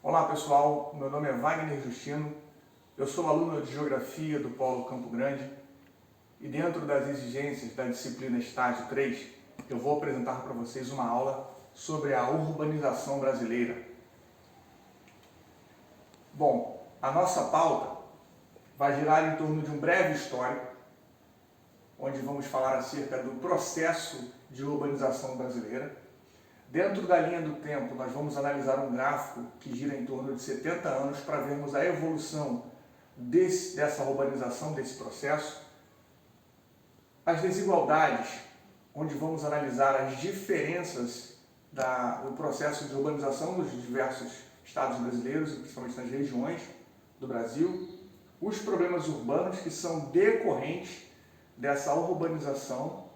Olá pessoal, meu nome é Wagner Justino, eu sou aluno de Geografia do Polo Campo Grande e dentro das exigências da disciplina Estágio 3, eu vou apresentar para vocês uma aula sobre a urbanização brasileira. Bom, a nossa pauta vai girar em torno de um breve histórico, onde vamos falar acerca do processo de urbanização brasileira. Dentro da linha do tempo, nós vamos analisar um gráfico que gira em torno de 70 anos para vermos a evolução dessa urbanização, desse processo. As desigualdades, onde vamos analisar as diferenças do processo de urbanização dos diversos estados brasileiros, e principalmente nas regiões do Brasil. Os problemas urbanos que são decorrentes dessa urbanização.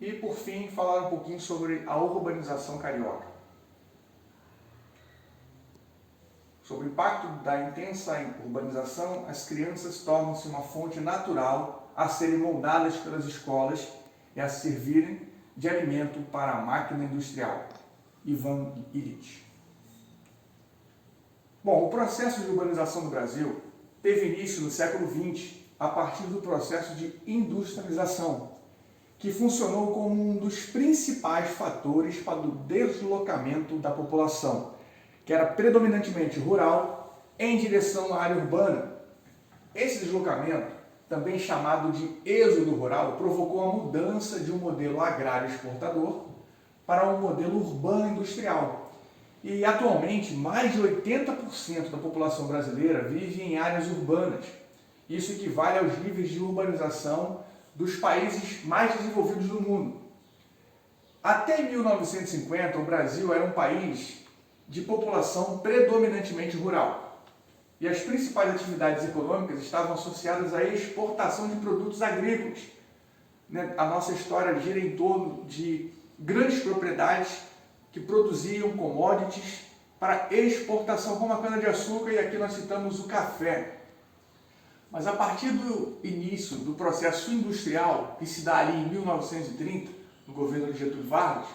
E, por fim, falar um pouquinho sobre a urbanização carioca. Sobre o impacto da intensa urbanização, as crianças tornam-se uma fonte natural a serem moldadas pelas escolas e a servirem de alimento para a máquina industrial. Ivan Illich. Bom, o processo de urbanização do Brasil teve início no século XX, a partir do processo de industrialização, que funcionou como um dos principais fatores para o deslocamento da população, que era predominantemente rural, em direção à área urbana. Esse deslocamento, também chamado de êxodo rural, provocou a mudança de um modelo agrário exportador para um modelo urbano industrial. E atualmente, mais de 80% da população brasileira vive em áreas urbanas. Isso equivale aos níveis de urbanização dos países mais desenvolvidos do mundo. Até 1950, o Brasil era um país de população predominantemente rural. E as principais atividades econômicas estavam associadas à exportação de produtos agrícolas. A nossa história gira em torno de grandes propriedades que produziam commodities para exportação, como a cana-de-açúcar, e aqui nós citamos o café. Mas a partir do início do processo industrial, que se dá ali em 1930, no governo de Getúlio Vargas,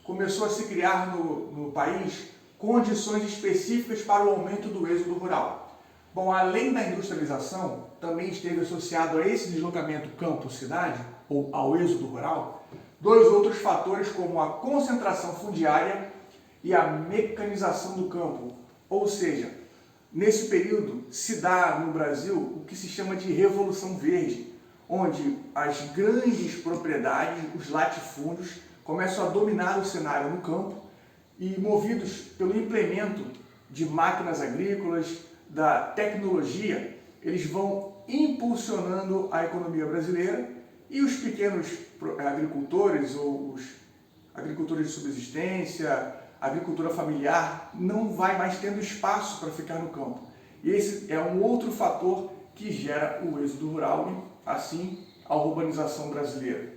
começou a se criar no país condições específicas para o aumento do êxodo rural. Bom, além da industrialização, também esteve associado a esse deslocamento campo-cidade, ou ao êxodo rural, dois outros fatores como a concentração fundiária e a mecanização do campo, ou seja, nesse período se dá no Brasil o que se chama de Revolução Verde, onde as grandes propriedades, os latifúndios, começam a dominar o cenário no campo e, movidos pelo implemento de máquinas agrícolas, da tecnologia, eles vão impulsionando a economia brasileira e os pequenos agricultores, ou os agricultores de subsistência, a agricultura familiar, não vai mais tendo espaço para ficar no campo. E esse é um outro fator que gera o êxodo rural e, assim, a urbanização brasileira.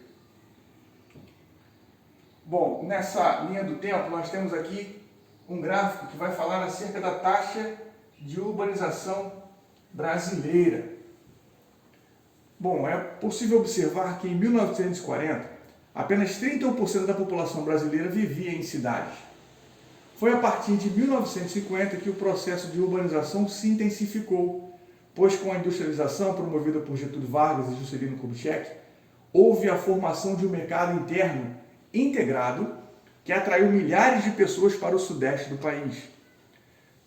Bom, nessa linha do tempo, nós temos aqui um gráfico que vai falar acerca da taxa de urbanização brasileira. Bom, é possível observar que em 1940, apenas 31% da população brasileira vivia em cidades. Foi a partir de 1950 que o processo de urbanização se intensificou, pois com a industrialização promovida por Getúlio Vargas e Juscelino Kubitschek, houve a formação de um mercado interno integrado que atraiu milhares de pessoas para o sudeste do país.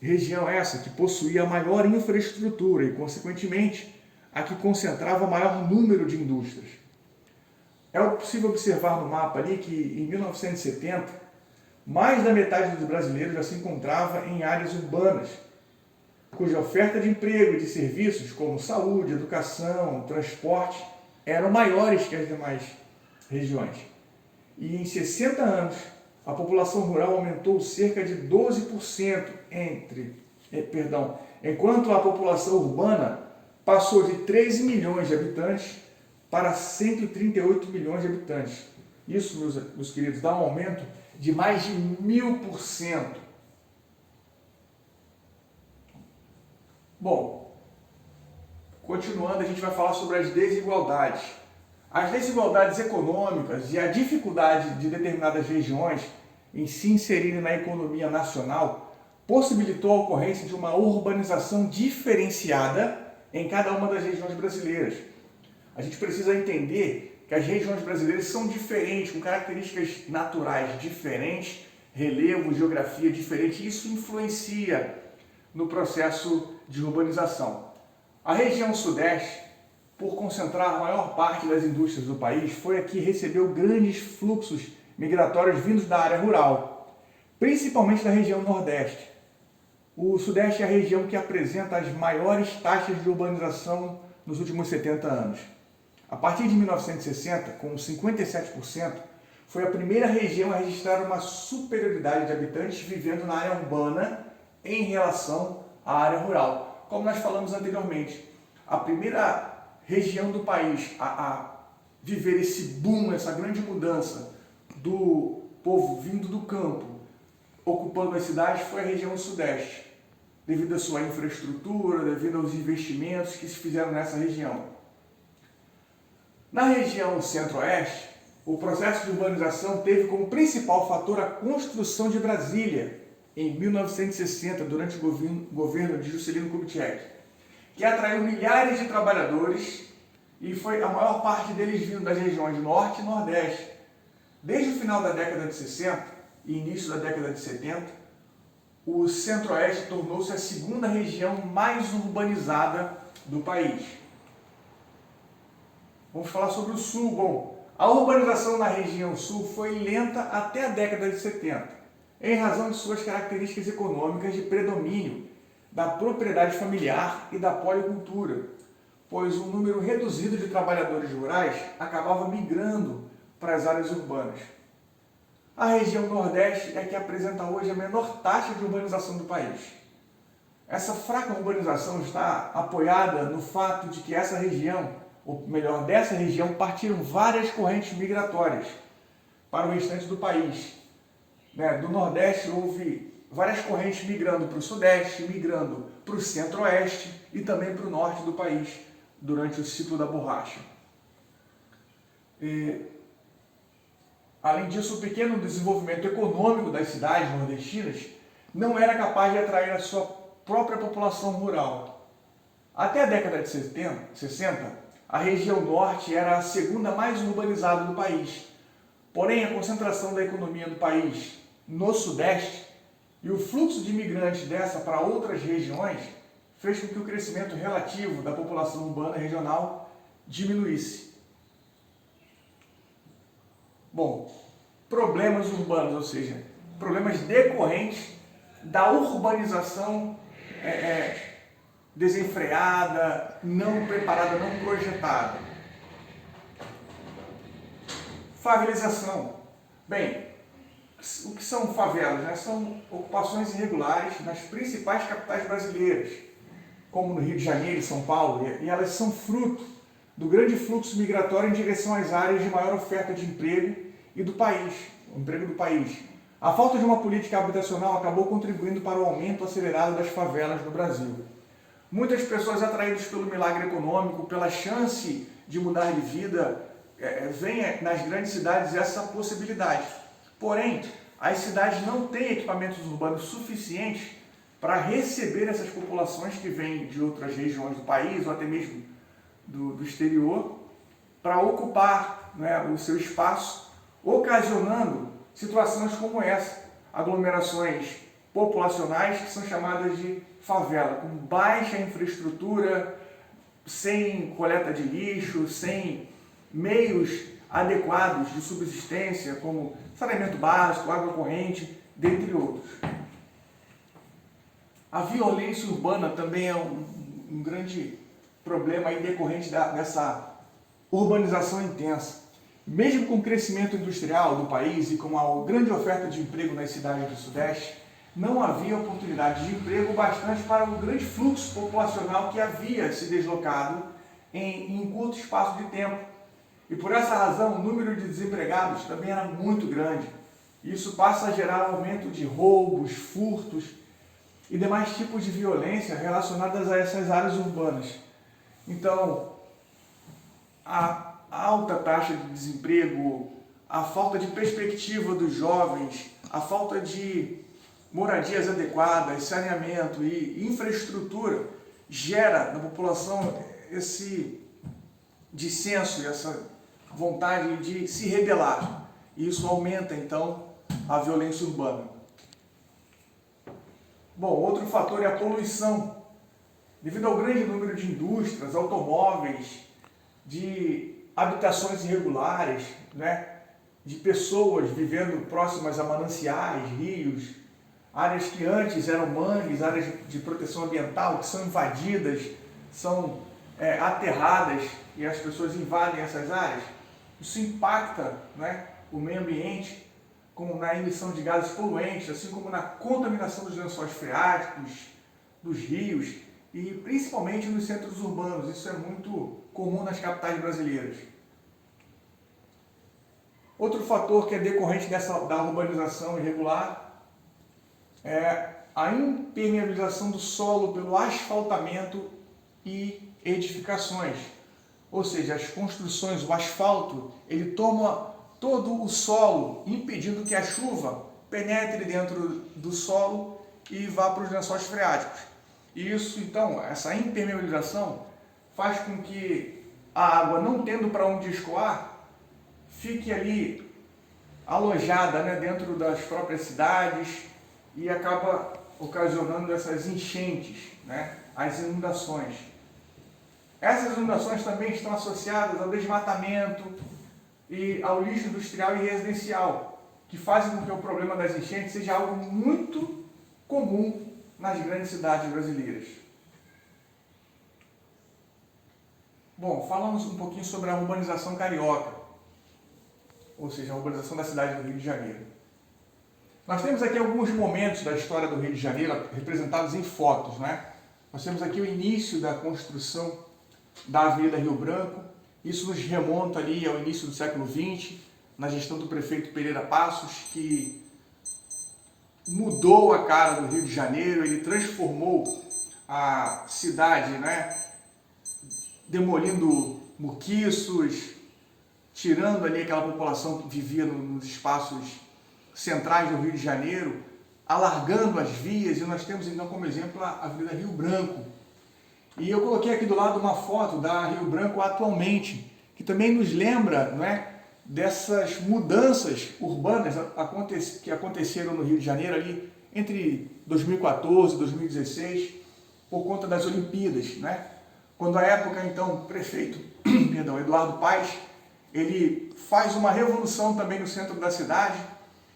Região essa que possuía a maior infraestrutura e, consequentemente, a que concentrava o maior número de indústrias. É possível observar no mapa ali que em 1970, mais da metade dos brasileiros já se encontrava em áreas urbanas, cuja oferta de emprego e de serviços como saúde, educação, transporte eram maiores que as demais regiões. E em 60 anos, a população rural aumentou cerca de 12%, enquanto a população urbana passou de 13 milhões de habitantes para 138 milhões de habitantes. Isso, meus queridos, dá um aumento de mais de 1000%. Bom, continuando, a gente vai falar sobre as desigualdades. As desigualdades econômicas e a dificuldade de determinadas regiões em se inserirem na economia nacional possibilitou a ocorrência de uma urbanização diferenciada em cada uma das regiões brasileiras. A gente precisa entender que as regiões brasileiras são diferentes, com características naturais diferentes, relevo, geografia diferente, e isso influencia no processo de urbanização. A região sudeste, por concentrar a maior parte das indústrias do país, foi a que recebeu grandes fluxos migratórios vindos da área rural, principalmente da região nordeste. O sudeste é a região que apresenta as maiores taxas de urbanização nos últimos 70 anos. A partir de 1960, com 57%, foi a primeira região a registrar uma superioridade de habitantes vivendo na área urbana em relação à área rural. Como nós falamos anteriormente, a primeira região do país a viver esse boom, essa grande mudança do povo vindo do campo, ocupando as cidades, foi a região sudeste, devido à sua infraestrutura, devido aos investimentos que se fizeram nessa região. Na região centro-oeste, o processo de urbanização teve como principal fator a construção de Brasília, em 1960, durante o governo de Juscelino Kubitschek, que atraiu milhares de trabalhadores e foi a maior parte deles vindo das regiões norte e nordeste. Desde o final da década de 60 e início da década de 70, o centro-oeste tornou-se a segunda região mais urbanizada do país. Vamos falar sobre o sul. Bom, a urbanização na região sul foi lenta até a década de 70, em razão de suas características econômicas de predomínio da propriedade familiar e da policultura, pois um número reduzido de trabalhadores rurais acabava migrando para as áreas urbanas. A região nordeste é que apresenta hoje a menor taxa de urbanização do país. Essa fraca urbanização está apoiada no fato de que essa região, ou melhor, dessa região, partiram várias correntes migratórias para o restante do país. Do Nordeste houve várias correntes migrando para o Sudeste, migrando para o Centro-Oeste e também para o Norte do país durante o ciclo da borracha. Além disso, o pequeno desenvolvimento econômico das cidades nordestinas não era capaz de atrair a sua própria população rural. Até a década de 60, a região norte era a segunda mais urbanizada do país. Porém, a concentração da economia do país no sudeste e o fluxo de imigrantes dessa para outras regiões fez com que o crescimento relativo da população urbana regional diminuísse. Bom, problemas urbanos, ou seja, problemas decorrentes da urbanização desenfreada, não preparada, não projetada. Favelização. Bem, o que são favelas? São ocupações irregulares nas principais capitais brasileiras, como no Rio de Janeiro e São Paulo, e elas são fruto do grande fluxo migratório em direção às áreas de maior oferta de emprego e do país, o emprego do país. A falta de uma política habitacional acabou contribuindo para o aumento acelerado das favelas no Brasil. Muitas pessoas atraídas pelo milagre econômico, pela chance de mudar de vida, veem nas grandes cidades essa possibilidade. Porém, as cidades não têm equipamentos urbanos suficientes para receber essas populações que vêm de outras regiões do país ou até mesmo do exterior, para ocupar o seu espaço, ocasionando situações como essa, aglomerações populacionais que são chamadas de favela, com baixa infraestrutura, sem coleta de lixo, sem meios adequados de subsistência, como saneamento básico, água corrente, dentre outros. A violência urbana também é um grande problema aí decorrente dessa urbanização intensa. Mesmo com o crescimento industrial do país e com a grande oferta de emprego nas cidades do Sudeste, não havia oportunidade de emprego bastante para o grande fluxo populacional que havia se deslocado em curto espaço de tempo. E por essa razão, o número de desempregados também era muito grande. Isso passa a gerar aumento de roubos, furtos e demais tipos de violência relacionadas a essas áreas urbanas. Então, a alta taxa de desemprego, a falta de perspectiva dos jovens, a falta de moradias adequadas, saneamento e infraestrutura gera na população esse dissenso e essa vontade de se rebelar. E isso aumenta, então, a violência urbana. Bom, outro fator é a poluição. Devido ao grande número de indústrias, automóveis, de habitações irregulares, né, de pessoas vivendo próximas a mananciais, rios, áreas que antes eram mangues, áreas de proteção ambiental, que são invadidas, são aterradas e as pessoas invadem essas áreas, isso impacta, né, o meio ambiente, como na emissão de gases poluentes, assim como na contaminação dos lençóis freáticos, dos rios e principalmente nos centros urbanos. Isso é muito comum nas capitais brasileiras. Outro fator que é decorrente da urbanização irregular é a impermeabilização do solo pelo asfaltamento e edificações. Ou seja, as construções, o asfalto, ele toma todo o solo, impedindo que a chuva penetre dentro do solo e vá para os lençóis freáticos. E isso, então, essa impermeabilização faz com que a água, não tendo para onde escoar, fique ali alojada, né, dentro das próprias cidades e acaba ocasionando essas enchentes, né, as inundações. Essas inundações também estão associadas ao desmatamento e ao lixo industrial e residencial, que fazem com que o problema das enchentes seja algo muito comum nas grandes cidades brasileiras. Bom, falamos um pouquinho sobre a urbanização carioca, ou seja, a urbanização da cidade do Rio de Janeiro. Nós temos aqui alguns momentos da história do Rio de Janeiro representados em fotos, né? Nós temos aqui o início da construção da Avenida Rio Branco. Isso nos remonta ali ao início do século XX, na gestão do prefeito Pereira Passos, que mudou a cara do Rio de Janeiro, ele transformou a cidade, né, demolindo muquiços, tirando ali aquela população que vivia nos espaços centrais do Rio de Janeiro, alargando as vias, e nós temos então como exemplo a Avenida Rio Branco. E eu coloquei aqui do lado uma foto da Rio Branco atualmente, que também nos lembra, não é, dessas mudanças urbanas que aconteceram no Rio de Janeiro ali entre 2014 e 2016, por conta das Olimpíadas, né? Quando à época, então, o prefeito, Eduardo Paes, ele faz uma revolução também no centro da cidade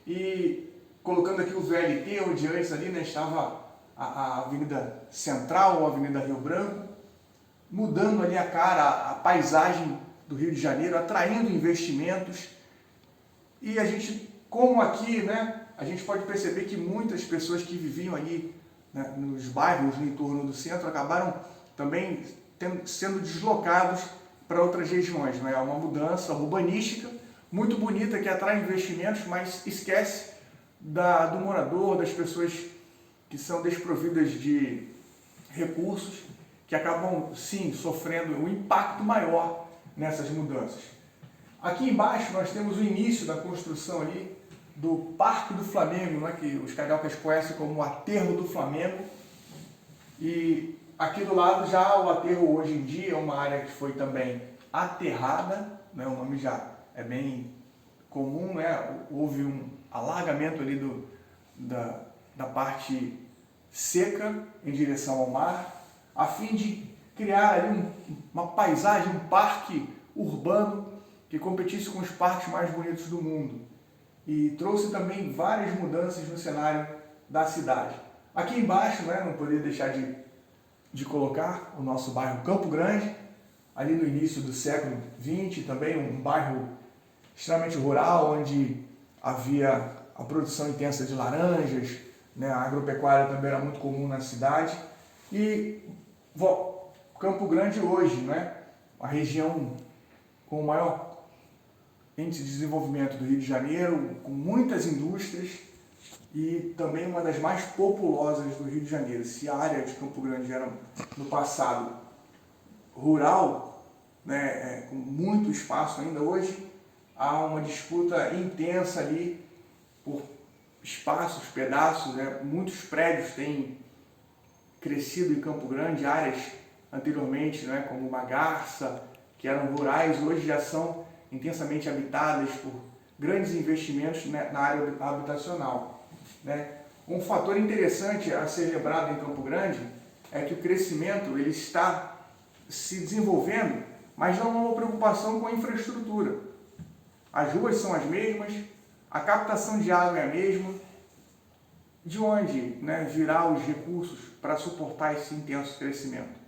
e colocando aqui o VLT, onde antes ali, né, estava a Avenida Central, a Avenida Rio Branco, mudando ali a cara, a paisagem do Rio de Janeiro, atraindo investimentos. E a gente, como aqui, né, a gente pode perceber que muitas pessoas que viviam ali, né, nos bairros no entorno do centro acabaram também sendo deslocados para outras regiões. Né? É uma mudança urbanística muito bonita que atrai investimentos, mas esquece do morador, das pessoas que são desprovidas de recursos, que acabam, sim, sofrendo um impacto maior nessas mudanças. Aqui embaixo nós temos o início da construção ali do Parque do Flamengo, né, que os cariocas conhecem como o Aterro do Flamengo. E aqui do lado já o aterro hoje em dia é uma área que foi também aterrada, né, o nome já é bem comum, né, houve um alagamento ali da parte seca em direção ao mar, a fim de criar ali uma paisagem, um parque urbano que competisse com os parques mais bonitos do mundo. E trouxe também várias mudanças no cenário da cidade. Aqui embaixo, né, não poderia deixar de colocar o nosso bairro Campo Grande, ali no início do século XX, também um bairro extremamente rural, onde havia a produção intensa de laranjas, né, a agropecuária também era muito comum na cidade. E Campo Grande hoje, né, a região com o maior índice de desenvolvimento do Rio de Janeiro, com muitas indústrias e também uma das mais populosas do Rio de Janeiro. Se a área de Campo Grande era no passado rural, né, com muito espaço ainda, hoje há uma disputa intensa ali por espaços, pedaços, né? Muitos prédios têm crescido em Campo Grande, áreas anteriormente, né, como Magarça, que eram rurais, hoje já são intensamente habitadas por grandes investimentos, né, na área habitacional, né? Um fator interessante a ser lembrado em Campo Grande é que o crescimento ele está se desenvolvendo, mas não há uma preocupação com a infraestrutura. As ruas são as mesmas, a captação de água é a mesma, de onde, né, virá os recursos para suportar esse intenso crescimento.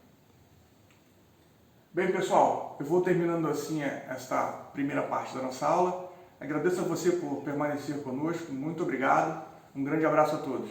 Bem, pessoal, eu vou terminando assim esta primeira parte da nossa aula. Agradeço a você por permanecer conosco, muito obrigado, um grande abraço a todos.